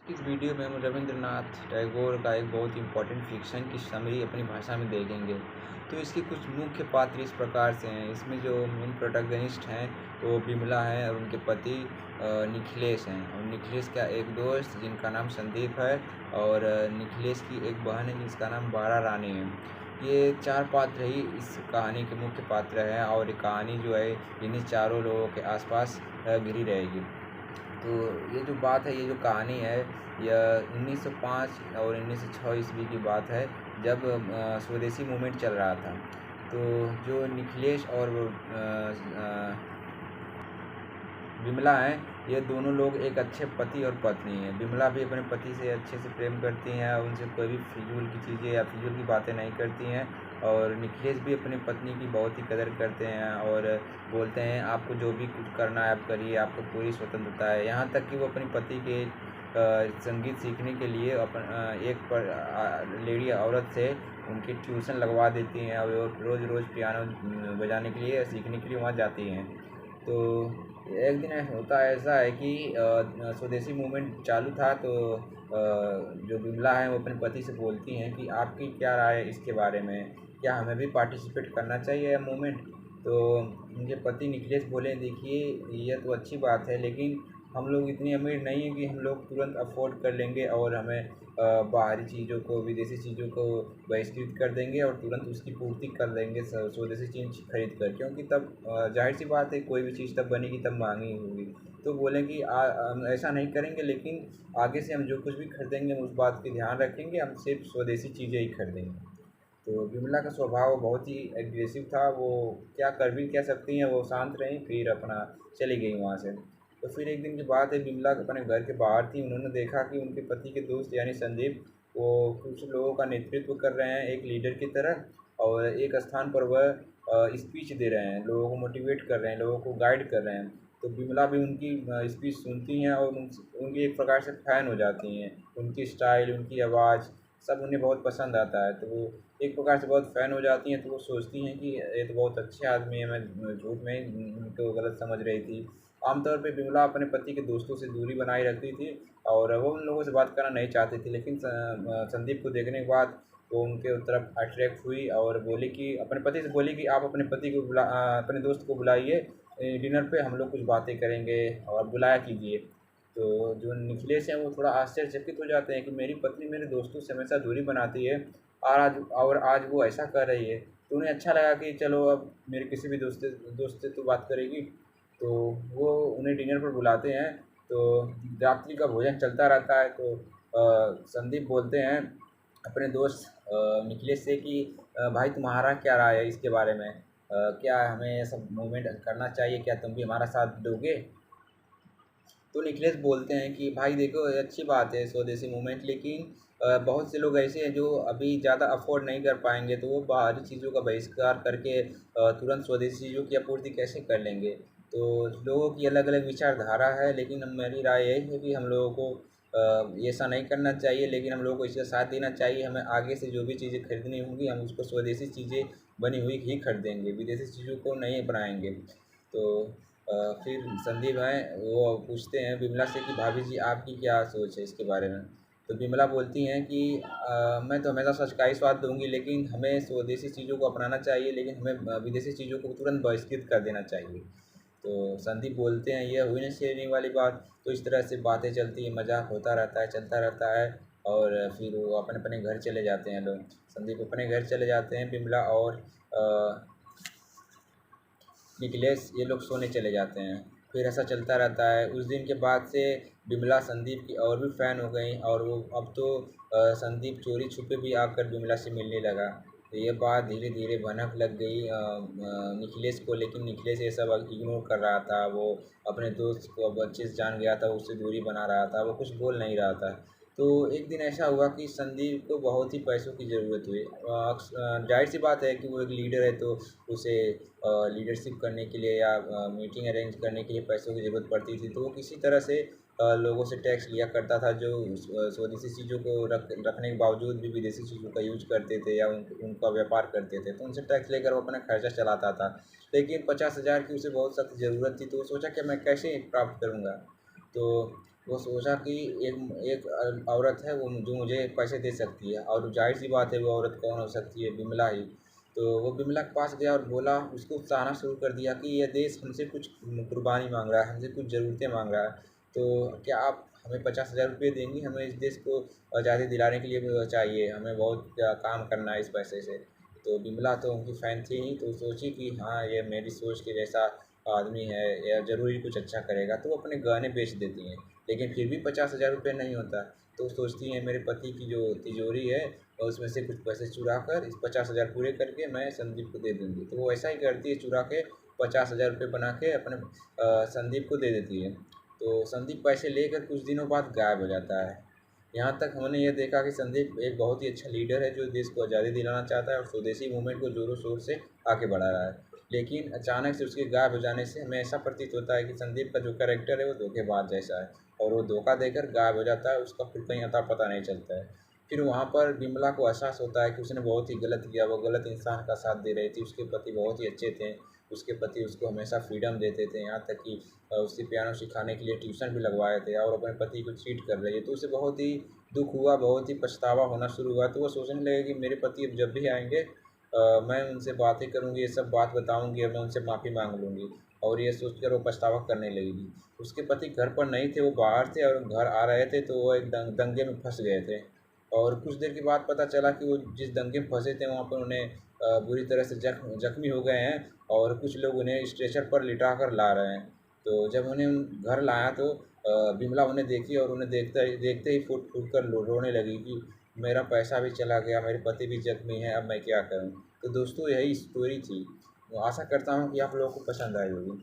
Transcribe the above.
इस वीडियो में हम रविंद्रनाथ टैगोर का एक बहुत इम्पोर्टेंट फिक्शन की समरी अपनी भाषा में देखेंगे। तो इसके कुछ मुख्य पात्र इस प्रकार से हैं। इसमें जो मेन प्रोटैगनिस्ट हैं वो बिमला हैं और उनके पति निखिलेश हैं। और निखिलेश का एक दोस्त जिनका नाम संदीप है और निखिलेश की एक बहन है जिसका नाम बारा रानी है। ये चार पात्र ही इस कहानी के मुख्य पात्र हैं और ये कहानी जो है इन्हीं चारों लोगों के आसपास घिरी रहेगी। तो ये जो बात है, ये जो कहानी है, यह 1905 और 1906 ईस्वी की बात है, जब स्वदेशी मूवमेंट चल रहा था। तो जो निखिलेश और विमला हैं, ये दोनों लोग एक अच्छे पति और पत्नी हैं। विमला भी अपने पति से अच्छे से प्रेम करती हैं, उनसे कोई भी फिजूल की चीज़ें या फिजूल की बातें नहीं करती हैं। और निखिलेश भी अपनी पत्नी की बहुत ही कदर करते हैं और बोलते हैं आपको जो भी कुछ करना है आप करिए, आपको पूरी स्वतंत्रता है। यहाँ तक कि वो अपने पति के संगीत सीखने के लिए एक लेडी औरत से उनकी ट्यूशन लगवा देती हैं और वो रोज़ रोज़ पियानो बजाने के लिए सीखने के लिए वहाँ जाती हैं। तो एक दिन होता ऐसा है कि स्वदेशी मूवमेंट चालू था। तो जो बिमला है वो अपने पति से बोलती हैं कि आपकी क्या राय है इसके बारे में, क्या हमें भी पार्टिसिपेट करना चाहिए यह मूवमेंट। तो उनके पति निखिलेश बोले देखिए यह तो अच्छी बात है, लेकिन हम लोग इतनी अमीर नहीं हैं कि हम लोग तुरंत अफोर्ड कर लेंगे और हमें बाहरी चीज़ों को, विदेशी चीज़ों को बहिष्कृत कर देंगे और तुरंत उसकी पूर्ति कर देंगे स्वदेशी चीज़ खरीद कर, क्योंकि तब जाहिर सी बात है कोई भी चीज़ तब बनेगी तब महंगी होगी। तो बोले कि हम ऐसा नहीं करेंगे, लेकिन आगे से हम जो कुछ भी खरीदेंगे हम उस बात की ध्यान रखेंगे, हम सिर्फ स्वदेशी चीज़ें ही खरीदेंगे। तो विमला का स्वभाव बहुत ही एग्रेसिव था। वो क्या कर भी क्या सकती हैं, वो शांत रहीं, फिर अपना चली गई वहाँ से। तो फिर एक दिन की बात है, विमला अपने घर के बाहर थी। उन्होंने देखा कि उनके पति के दोस्त यानी संदीप वो कुछ लोगों का नेतृत्व कर रहे हैं एक लीडर की तरह, और एक स्थान पर वह स्पीच दे रहे हैं, लोगों को मोटिवेट कर रहे हैं, लोगों को गाइड कर रहे हैं। तो विमला भी उनकी स्पीच सुनती हैं और उनकी एक प्रकार से फ़ैन हो जाती हैं। उनकी स्टाइल, उनकी आवाज़ सब उन्हें बहुत पसंद आता है। तो वो एक प्रकार से बहुत फ़ैन हो जाती हैं। तो वो सोचती हैं कि ये तो बहुत अच्छे आदमी हैं, मैं झूठ में ही उनको गलत समझ रही थी। आमतौर पे विमला अपने पति के दोस्तों से दूरी बनाए रखती थी और वो उन लोगों से बात करना नहीं चाहती थी, लेकिन संदीप को देखने के बाद वो उनके तरफ अट्रैक्ट हुई और बोली कि अपने पति से बोली कि आप अपने पति को अपने दोस्त को बुलाइए डिनर पे, हम लोग कुछ बातें करेंगे और बुलाया कीजिए। तो जो निखिलेश हैं वो थोड़ा आश्चर्यचकित हो जाते हैं कि मेरी पत्नी मेरे दोस्तों से हमेशा दूरी बनाती है और आज वो ऐसा कर रही है। तो उन्हें अच्छा लगा कि चलो अब मेरे किसी भी दोस्त से तो बात करेगी। तो वो उन्हें डिनर पर बुलाते हैं। तो रात्रि का भोजन चलता रहता है। तो संदीप बोलते हैं अपने दोस्त निखिलेश से कि भाई तुम्हारा क्या राय है इसके बारे में, क्या हमें ये सब मूवमेंट करना चाहिए, क्या तुम भी हमारा साथ दोगे। तो निखिलेश बोलते हैं कि भाई देखो ये अच्छी बात है स्वदेशी मूवमेंट, लेकिन बहुत से लोग ऐसे हैं जो अभी ज़्यादा अफोर्ड नहीं कर पाएंगे, तो वो बाहरी चीज़ों का बहिष्कार करके तुरंत स्वदेशी चीज़ों की आपूर्ति कैसे कर लेंगे। तो लोगों की अलग अलग विचारधारा है, लेकिन मेरी राय यही है कि हम लोगों को ऐसा नहीं करना चाहिए, लेकिन हम लोगों को इसका साथ देना चाहिए। हमें आगे से जो भी चीज़ें खरीदनी होंगी हम उसको स्वदेशी चीज़ें बनी हुई ही खरीदेंगे, विदेशी चीज़ों को नहीं अपनाएंगे। तो फिर संदीप हैं वो पूछते हैं विमला से कि भाभी जी आपकी क्या सोच है इसके बारे में। तो विमला बोलती हैं कि मैं तो हमेशा सच का ही स्वाद दूँगी, लेकिन हमें स्वदेशी चीज़ों को अपनाना चाहिए, लेकिन हमें विदेशी चीज़ों को तुरंत बहिष्कृत कर देना चाहिए। तो संदीप बोलते हैं ये हुई नहीं शेयरिंग वाली बात। तो इस तरह से बातें चलती हैं, मज़ाक होता रहता है, चलता रहता है। और फिर वो अपने अपने घर चले जाते हैं लोग। संदीप अपने घर चले जाते हैं, विमला और निखिलेश ये लोग सोने चले जाते हैं। फिर ऐसा चलता रहता है। उस दिन के बाद से विमला संदीप की और भी फ़ैन हो गई और वो अब तो संदीप चोरी छुपे भी आकर विमला से मिलने लगा। तो ये बात धीरे धीरे भनक लग गई निखिलेश को, लेकिन निखिलेश ये सब इग्नोर कर रहा था। वो अपने दोस्त को अब अच्छे से जान गया था, उससे दूरी बना रहा था, वो कुछ बोल नहीं रहा था। तो एक दिन ऐसा हुआ कि संदीप को बहुत ही पैसों की ज़रूरत हुई। जाहिर सी बात है कि वो एक लीडर है, तो उसे लीडरशिप करने के लिए या मीटिंग अरेंज करने के लिए पैसों की ज़रूरत पड़ती थी। तो वो किसी तरह से लोगों से टैक्स लिया करता था, जो स्वदेशी चीज़ों को रखने के बावजूद भी विदेशी चीज़ों का यूज करते थे या उनका व्यापार करते थे। तो उनसे टैक्स लेकर वो अपना खर्चा चलाता था। लेकिन 50,000 की उसे बहुत सख्त ज़रूरत थी। तो वो सोचा कि मैं कैसे प्राप्त करूँगा। तो वो सोचा कि एक एक औरत है वो जो मुझे पैसे दे सकती है, और ज़ाहिर-सी बात है वो औरत कौन हो सकती है, बिमला ही। तो वो बिमला के पास गया और बोला, उसको उकसाना शुरू कर दिया कि ये देश हमसे कुछ कुर्बानी माँग रहा है, हमसे कुछ ज़रूरतें माँग रहा है। तो क्या आप हमें 50,000 रुपए देंगी? हमें इस देश को आज़ादी दिलाने के लिए चाहिए, हमें बहुत काम करना है इस पैसे से। तो बिमला तो उनकी फ़ैन थी ही, तो सोची कि हाँ, ये मेरी सोच के जैसा आदमी है, या ज़रूर ही कुछ अच्छा करेगा, तो वो अपने गहने बेच देती हैं। लेकिन फिर भी 50,000 रुपये नहीं होता, तो सोचती हैं मेरे पति की जो तिजोरी है और उसमें से कुछ पैसे चुरा कर इस 50,000 पूरे करके मैं संदीप को दे दूँगी। तो वो ऐसा ही करती है, चुरा के 50,000 रुपये बना के अपने संदीप को दे देती है। तो संदीप पैसे लेकर कुछ दिनों बाद गायब हो जाता है। यहाँ तक हमने ये देखा कि संदीप एक बहुत ही अच्छा लीडर है जो देश को आज़ादी दिलाना चाहता है और स्वदेशी मूवमेंट को ज़ोरों शोर से आगे बढ़ा रहा है। लेकिन अचानक से उसके गायब हो जाने से हमें ऐसा प्रतीत होता है कि संदीप का जो कैरेक्टर है वो धोखेबाज जैसा है, और वो धोखा देकर गायब हो जाता है, उसका फिर कहीं अता पता नहीं चलता है। फिर वहाँ पर बिमला को एहसास होता है कि उसने बहुत ही गलत किया, वो गलत इंसान का साथ दे रही थी, उसके पति बहुत ही अच्छे थे, उसके पति उसको हमेशा फ्रीडम देते थे, यहाँ तक कि उसे पियानो सिखाने के लिए ट्यूशन भी लगवाए थे, और अपने पति को चीट कर रही है। तो उसे बहुत ही दुःख हुआ, बहुत ही पछतावा होना शुरू हुआ, तो वो सोचने लगे कि मेरे पति अब जब भी आएँगे मैं उनसे बातें करूँगी, ये सब बात बताऊँगी और मैं उनसे माफ़ी माँग लूँगी, और ये सोचकर वो पछतावा करने लगेगी। उसके पति घर पर नहीं थे, वो बाहर थे और घर आ रहे थे, तो वो एक दंगे में फँस गए थे, और कुछ देर के बाद पता चला कि वो जिस दंगे में फँसे थे वहाँ पर उन्हें बुरी तरह से जख्मी हो गए हैं, और कुछ लोग उन्हें स्ट्रेचर पर लिटा कर ला रहे हैं। तो जब उन्हें घर लाया तो बिमला उन्हें देखी और उन्हें देखते ही फूट-फूट कर रोने लगी कि मेरा पैसा भी चला गया, मेरे पति भी ज़ख्मी हैं, अब मैं क्या करूँ? तो दोस्तों यही स्टोरी थी। तो आशा करता हूँ कि आप लोगों को पसंद आई होगी।